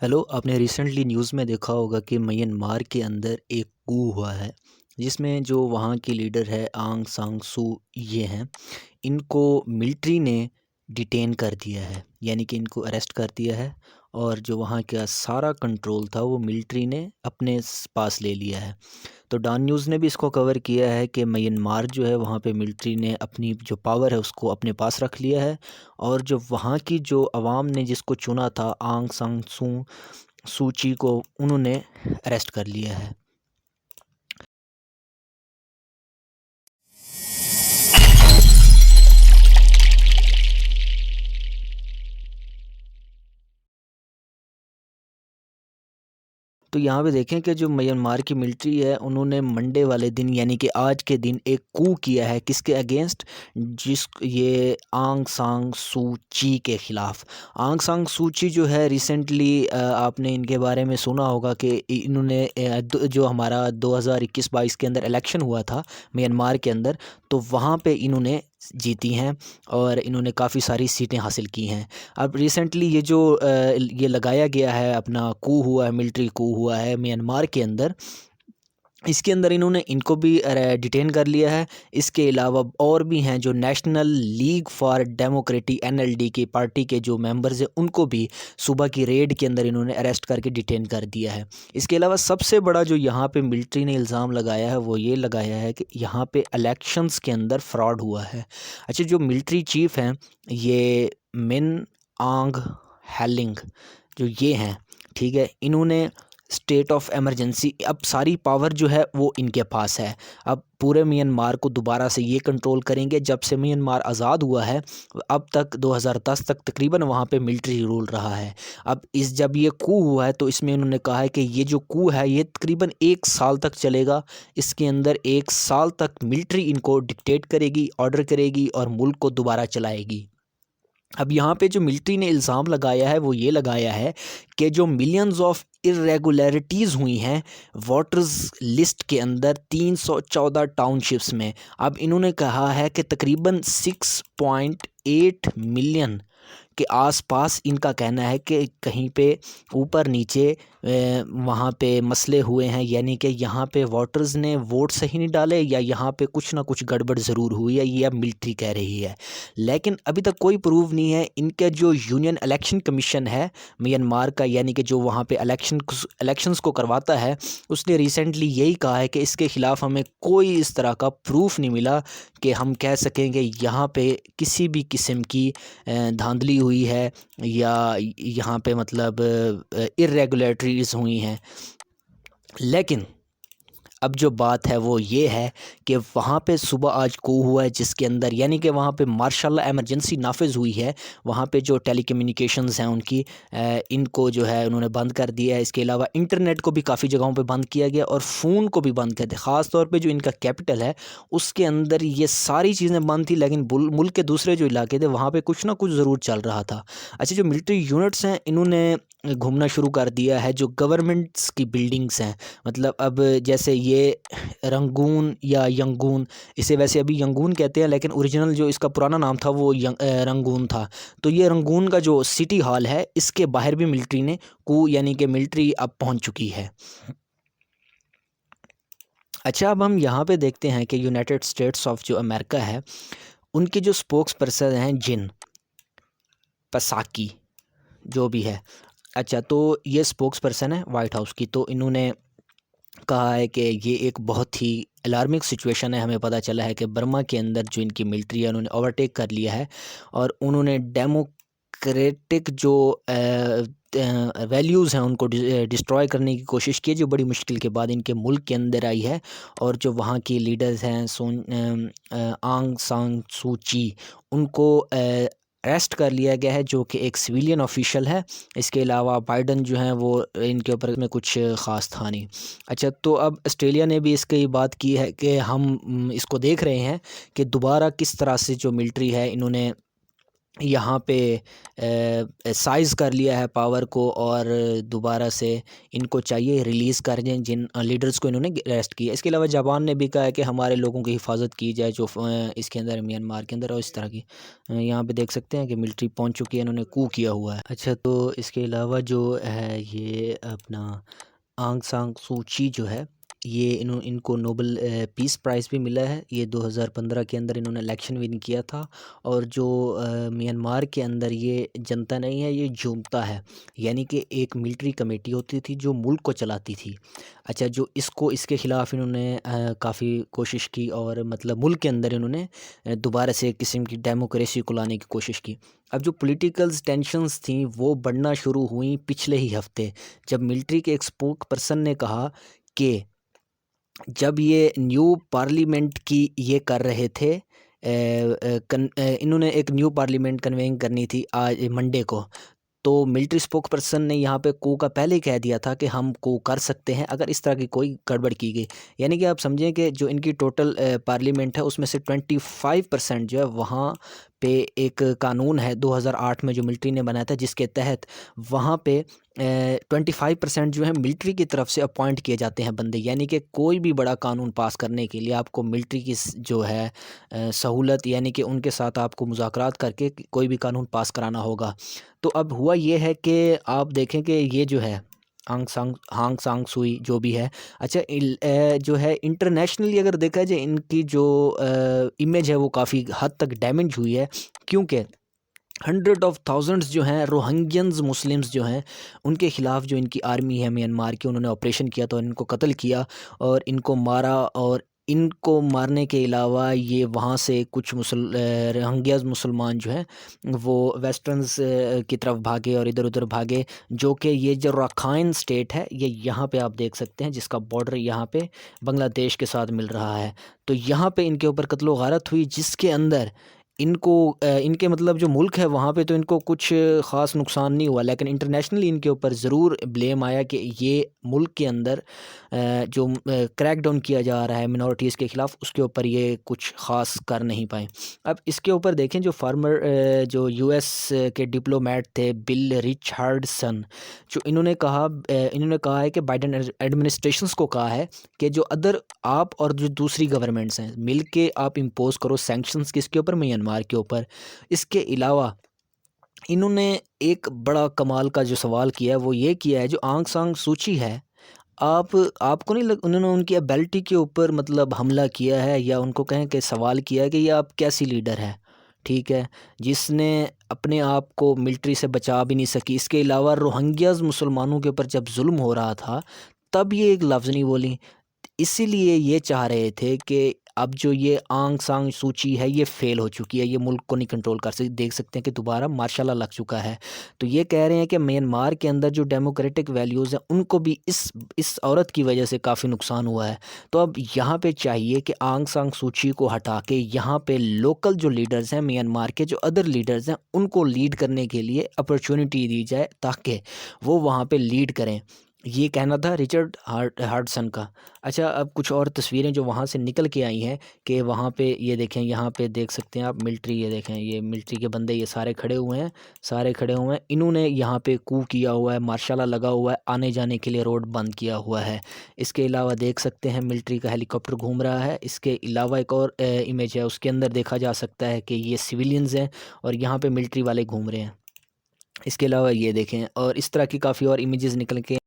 Hello, आपने recently news में देखा होगा कि म्यांमार के अंदर एक कू हुआ है, जिसमें जो वहाँ की लीडर है आंग सांग सू ये हैं, इनको मिलिट्री ने डिटेन कर दिया है, यानी कि इनको अरेस्ट कर दिया है और जो वहाँ का सारा कंट्रोल था वो मिलिट्री ने अपने पास ले लिया है। तो डॉन न्यूज़ ने भी इसको कवर किया है कि म्यांमार जो है वहाँ पे मिलिट्री ने अपनी जो पावर है उसको अपने पास रख लिया है और जो वहाँ की जो आवाम ने जिसको चुना था आंग सान सू ची को उन्होंने अरेस्ट कर लिया है। तो यहाँ पे देखें कि जो म्यांमार की मिलिट्री है उन्होंने मंडे वाले दिन यानी कि आज के दिन एक कू किया है किसके अगेंस्ट, जिस ये आंग सांग सू ची के ख़िलाफ़। आंग सांग सू ची जो है रिसेंटली आपने इनके बारे में सुना होगा कि इन्होंने जो हमारा 2021-22 के अंदर इलेक्शन हुआ था म्यांमार के अंदर, तो वहाँ पे इन्होंने जीती हैं और इन्होंने काफ़ी सारी सीटें हासिल की हैं। अब रिसेंटली ये जो ये लगाया गया है अपना कू हुआ है, मिलिट्री कू हुआ है म्यांमार के अंदर, इसके अंदर इन्होंने इनको भी डिटेन कर लिया है। इसके अलावा और भी हैं जो नेशनल लीग फॉर डेमोक्रेटी एनएलडी की पार्टी के जो मेंबर्स हैं उनको भी सुबह की रेड के अंदर इन्होंने अरेस्ट करके डिटेन कर दिया है। इसके अलावा सबसे बड़ा जो यहाँ पे मिलिट्री ने इल्ज़ाम लगाया है वो ये लगाया है कि यहाँ पे इलेक्शंस के अंदर फ्रॉड हुआ है। अच्छा, जो मिलिट्री चीफ़ हैं ये मिन आंग हेलिंग जो ये हैं, ठीक है, इन्होंने स्टेट ऑफ इमरजेंसी, अब सारी पावर जो है वो इनके पास है। अब पूरे म्यांमार को दोबारा से ये कंट्रोल करेंगे। जब से म्यांमार आज़ाद हुआ है अब तक 2010 तक तकरीबन वहाँ पे मिलिट्री रूल रहा है। अब इस जब ये कू हुआ है तो इसमें उन्होंने कहा है कि ये जो कू है ये तकरीबन 1 साल तक चलेगा। इसके अंदर 1 साल तक मिलिट्री इनको डिक्टेट करेगी, ऑर्डर करेगी और मुल्क को दोबारा चलाएगी। अब यहाँ पे जो मिलिट्री ने इल्ज़ाम लगाया है वो ये लगाया है कि जो मिलियंस ऑफ इरेगुलरिटीज़ हुई हैं वोटर्स लिस्ट के अंदर 314 टाउनशिप्स में। अब इन्होंने कहा है कि तकरीबन 6.8 मिलियन के आसपास इनका कहना है कि कहीं पे ऊपर नीचे वहाँ पे मसले हुए हैं, यानी कि यहाँ पे वोटर्स ने वोट सही नहीं डाले या यहाँ पे कुछ ना कुछ गड़बड़ ज़रूर हुई है, ये अब मिलिट्री कह रही है। लेकिन अभी तक कोई प्रूफ नहीं है। इनका जो यूनियन इलेक्शन कमीशन है म्यांमार का, यानी कि जो वहाँ पे इलेक्शंस को करवाता है, उसने रिसेंटली यही कहा है कि इसके ख़िलाफ़ हमें कोई इस तरह का प्रूफ नहीं मिला कि हम कह सकेंगे यहाँ पे किसी भी किस्म की धांधली हुई है या यहाँ पे मतलब इर्रेगुलेटरीज़ हुई हैं। लेकिन अब जो बात है वो ये है कि वहाँ पे सुबह आज कू हुआ है जिसके अंदर यानी कि वहाँ पे मार्शल लॉ इमरजेंसी नाफिज हुई है। वहाँ पे जो टेलीकम्युनिकेशंस हैं उनकी इनको जो है उन्होंने बंद कर दिया है। इसके अलावा इंटरनेट को भी काफ़ी जगहों पे बंद किया गया और फ़ोन को भी बंद कर दिया। ख़ास तौर पे जो इनका कैपिटल है उसके अंदर ये सारी चीज़ें बंद थी, लेकिन मुल्क के दूसरे जो इलाके थे वहाँ पे कुछ ना कुछ ज़रूर चल रहा था। अच्छा, जो मिलिट्री यूनिट्स हैं इन्होंने घूमना शुरू कर दिया है जो गवर्नमेंट्स की बिल्डिंग्स हैं। मतलब अब जैसे ये रंगून या यंगून, इसे वैसे अभी यंगून कहते हैं लेकिन ओरिजिनल जो इसका पुराना नाम था वो रंगून था। तो ये रंगून का जो सिटी हॉल है इसके बाहर भी मिलिट्री ने यानी कि मिलिट्री अब पहुंच चुकी है। अच्छा, अब हम यहाँ पे देखते हैं कि यूनाइटेड स्टेट्स ऑफ जो अमेरिका है उनके जो स्पोक्स पर्सन हैं जिन पसाकी जो भी है। अच्छा, तो ये स्पोक्स पर्सन है वाइट हाउस की, तो इन्होंने कहा है कि ये एक बहुत ही अलार्मिंग सिचुएशन है। हमें पता चला है कि बर्मा के अंदर जो इनकी मिलिट्री है उन्होंने ओवरटेक कर लिया है और उन्होंने डेमोक्रेटिक जो वैल्यूज़ हैं उनको डिस्ट्रॉय करने की कोशिश की, जो बड़ी मुश्किल के बाद इनके मुल्क के अंदर आई है। और जो वहाँ की लीडर्स हैं आंग सांग सू ची, उनको अरेस्ट कर लिया गया है जो कि एक सिविलियन ऑफिशियल है। इसके अलावा बाइडन जो हैं वो इनके ऊपर में कुछ ख़ास था नहीं। अच्छा, तो अब ऑस्ट्रेलिया ने भी इसकी बात की है कि हम इसको देख रहे हैं कि दोबारा किस तरह से जो मिलिट्री है इन्होंने यहाँ पे साइज़ कर लिया है पावर को, और दोबारा से इनको चाहिए रिलीज़ कर दें जिन लीडर्स को इन्होंने अरेस्ट किया। इसके अलावा जापान ने भी कहा है कि हमारे लोगों की हिफाजत की जाए जो इसके अंदर म्यांमार के अंदर, और इस तरह की यहाँ पे देख सकते हैं कि मिलिट्री पहुँच चुकी है, इन्होंने कू किया हुआ है। अच्छा, तो इसके अलावा जो है ये अपना आंग सान सू ची जो है, ये इनको नोबल पीस प्राइज़ भी मिला है। ये 2015 के अंदर इन्होंने इलेक्शन विन किया था। और जो म्यांमार के अंदर ये जनता नहीं है, ये जुंता है, यानी कि एक मिलिट्री कमेटी होती थी जो मुल्क को चलाती थी। अच्छा, जो इसके ख़िलाफ़ इन्होंने काफ़ी कोशिश की, और मतलब मुल्क के अंदर इन्होंने दोबारा से एक किस्म की डेमोक्रेसी को लाने की कोशिश की। अब जो पॉलिटिकल्स टेंशन्स थी वो बढ़ना शुरू हुई पिछले ही हफ़्ते, जब मिलिट्री के एक स्पोक पर्सन ने कहा कि जब ये न्यू पार्लियामेंट की ये कर रहे थे, इन्होंने एक न्यू पार्लियामेंट कन्वेन करनी थी आज मंडे को, तो मिलिट्री स्पोक पर्सन ने यहाँ पे को का पहले ही कह दिया था कि हम को कर सकते हैं अगर इस तरह की कोई गड़बड़ की गई। यानी कि आप समझें कि जो इनकी टोटल पार्लियामेंट है उसमें से 25% जो है वहाँ पे एक कानून है 2008 में जो मिलिट्री ने बनाया था, जिसके तहत वहाँ पे 25% जो है मिलिट्री की तरफ से अपॉइंट किए जाते हैं बंदे। यानी कि कोई भी बड़ा कानून पास करने के लिए आपको मिलिट्री की जो है सहूलत, यानी कि उनके साथ आपको मुज़ाकरात करके कोई भी कानून पास कराना होगा। तो अब हुआ ये है कि आप देखें कि ये जो है हांग सांग सुई जो भी है, अच्छा जो है इंटरनेशनली अगर देखा जाए इनकी जो इमेज है वो काफ़ी हद तक डैमेज हुई है, क्योंकि हंड्रेड ऑफ थाउजेंड्स जो हैं रोहिंग्यंस मुस्लिम्स जो हैं उनके ख़िलाफ़ जो इनकी आर्मी है म्यांमार की, उन्होंने ऑपरेशन किया तो इनको कत्ल किया और इनको मारा। और इनको मारने के अलावा ये वहाँ से कुछ रोहिंग्याज मुसलमान जो हैं वो वेस्टर्न्स की तरफ भागे और इधर उधर भागे, जो कि ये जो रखाइन स्टेट है ये यहाँ पे आप देख सकते हैं, जिसका बॉर्डर यहाँ पे बांग्लादेश के साथ मिल रहा है। तो यहाँ पे इनके ऊपर कत्लो गारत हुई, जिसके अंदर इनको इनके मतलब जो मुल्क है वहाँ पे तो इनको कुछ ख़ास नुकसान नहीं हुआ, लेकिन इंटरनेशनली इनके ऊपर ज़रूर ब्लेम आया कि ये मुल्क के अंदर जो क्रैक डाउन किया जा रहा है मिनॉरिटीज़ के ख़िलाफ़, उसके ऊपर ये कुछ ख़ास कर नहीं पाए। अब इसके ऊपर देखें जो जो यूएस के डिप्लोमेट थे बिल रिचर्डसन, जो इन्होंने कहा है कि बाइडेन एडमिनिस्ट्रेशंस को कहा है कि जो अदर आप और जो दूसरी गवर्नमेंट्स हैं मिल के आप इम्पोज करो सैंक्शंस किसके ऊपर, म्यांमार के ऊपर। इसके अलावा इन्होंने एक बड़ा कमाल का जो सवाल किया है वो ये किया है, जो आंग सान सूची है, आपको नहीं उन्होंने उनकी एबिलिटी के ऊपर मतलब हमला किया है, या उनको कहें कि सवाल किया है कि ये आप कैसी लीडर है, ठीक है, जिसने अपने आप को मिलिट्री से बचा भी नहीं सकी। इसके अलावा रोहिंग्याज मुसलमानों के ऊपर जब जुल्म हो रहा था तब ये एक लफ्ज़ नहीं बोली। इसीलिए ये चाह रहे थे कि अब जो ये आंग सान सूची है ये फ़ेल हो चुकी है, ये मुल्क को नहीं कंट्रोल कर सकती। देख सकते हैं कि दोबारा मार्शल लॉ लग चुका है। तो ये कह रहे हैं कि म्यांमार के अंदर जो डेमोक्रेटिक वैल्यूज़ हैं उनको भी इस औरत की वजह से काफ़ी नुकसान हुआ है। तो अब यहाँ पे चाहिए कि आंग सान सूची को हटा के यहाँ पे लोकल जो लीडर्स हैं म्यांमार के, जो अदर लीडर्स हैं, उनको लीड करने के लिए अपॉर्चुनिटी दी जाए ताकि वो वहाँ पे लीड करें। ये कहना था रिचर्ड हार्डसन का। अच्छा, अब कुछ और तस्वीरें जो वहाँ से निकल के आई हैं कि वहाँ पे ये देखें, यहाँ पे देख सकते हैं आप मिलिट्री, ये देखें ये मिलिट्री के बंदे ये सारे खड़े हुए हैं, इन्होंने यहाँ पे कू किया हुआ है, मार्शल लॉ लगा हुआ है, आने जाने के लिए रोड बंद किया हुआ है। इसके अलावा देख सकते हैं मिलिट्री का हेलीकॉप्टर घूम रहा है। इसके अलावा एक और इमेज है, उसके अंदर देखा जा सकता है कि ये सिविलियंस हैं और यहाँ पे मिलिट्री वाले घूम रहे हैं। इसके अलावा ये देखें, और इस तरह की काफ़ी और इमेजेस निकल के